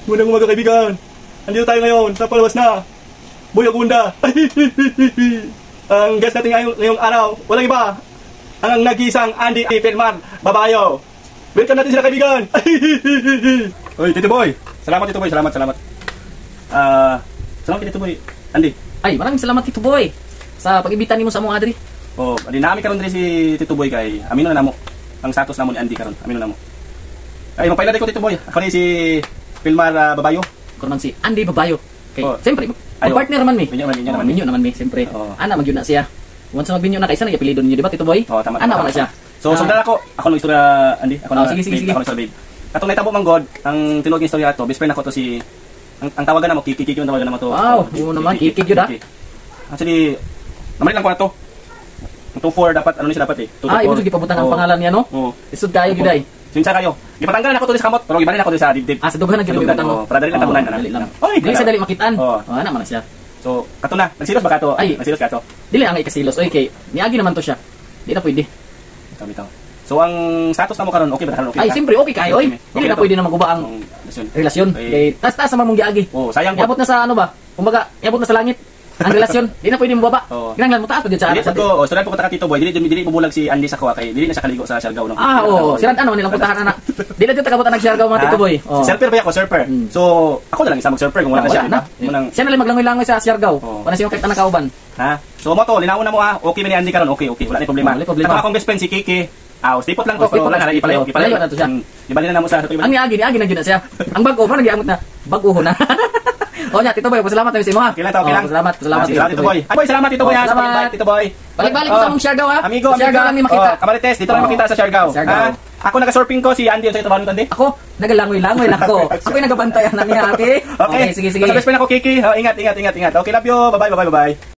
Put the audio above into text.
Magandang umaga kaibigan. Andito tayo ngayon sa palabas na Boy Agunda. Ang guest natin ngayong araw, walang iba, ang nag-iisang Andy Pelmar Babayo. Welcome natin sila kaibigan. Oy, Tito Boy. Salamat Tito Boy, salamat. Salamat Tito Boy. Andy. Ay, maraming salamat Tito Boy sa pag-ibitan nimo sa among adri. Oh, di nami karon diri si Tito Boy kay amino na namo ang status namo ni Andy karon. Amino namo. Ay, magpaila ko Tito Boy. Ako ni si Pelmar Babayo. Karon si Andy Babayo. Okay. Oh. Siyempre, partner man mi. Minyo naman mi, siyempre. Oh. Ana magyud na siya. Once magbinyo na kaysa na apelyido ninyo, di ba Tito Boy? Oh, tama. Ana man na siya. So, sundal ako no istorya Andy. Ako na. Sige. Ako na babe. Katong naitabo man God, ang tinuod ng istorya ato, best friend ako to si ang tawagan namo Kiki yung tawagan namo to. Wow, mo naman Kiki jud ha. Actually, naman lang ko ato. Ang 24 dapat ano ni siya dapat eh. Ibig gipabutan ang pangalan niya no? Oo. Isud kayo gid ay. Sinsa kayo. Gipatanggalan ako to sa kamot, pero gibalin ako sa dibdib. Sa dughan ang gibutan mo. Para dali lang tabunan na. Oy, dili sa dali makitaan. Ana man na siya. So, kato na. Nagsilos ba kato? Nagsilos ka to. Dili ang ikasilos. Oy kay niagi naman to siya. Di na pwede. Bitaw. So, ang status namo karon okay ba? Okay. Ay, siyempre okay kayo. Oy, dili na pwede na maguba ang relasyon. Kay taas naman mong giagi. Oh, sayang po. Iabot na sa ano ba? Kumbaga, iabot na sa langit. Ang relasyon, di na pwede mo baba. Kinanglan mo taas pud sa ano. Dili ko, story ko ta Tito Boy, dili bubulag si Andy sa kuha kay dili na siya kaligo sa Siargao no. Oo, sila ano nilang puntahan na. Dili jud tagabutan ng Siargao mga Tito Boy. Surfer ba ako, surfer? So, ako na lang isa mag-surfer kung wala na siya. Siya na lang maglangoy-langoy sa Siargao. Wala siyang kahit anang kauban. Ha? So mo to, linawon na mo okay man ni Andy karon, okay, wala ni problema. Kato akong best friend si Kiki. Stipot lang to, pero wala na ipalayo na to siya. Ibalin na mo sa ang niagi na gyud na siya. Ang bag-o man nagiamot na. Bag-o na. O nya Tito Boy, pasalamat tayo sa imo ha. Okay lang. Salamat Tito Boy. Ay boy, salamat Tito Boy ha. Salamat Tito Boy. Balik-balik ko sa among Siargao ha. Amigo lang ni makita. Kamarites, dito lang makita sa Siargao. Ha? Ako naga-surfing ko si Andy sa trabaho ni. Ako nagalangoy-langoy lang ko. Ako'y nagabantayan na niya, okay? Okay, sige. Basta best friend ako Kiki. Ingat. Okay, love you. Bye-bye.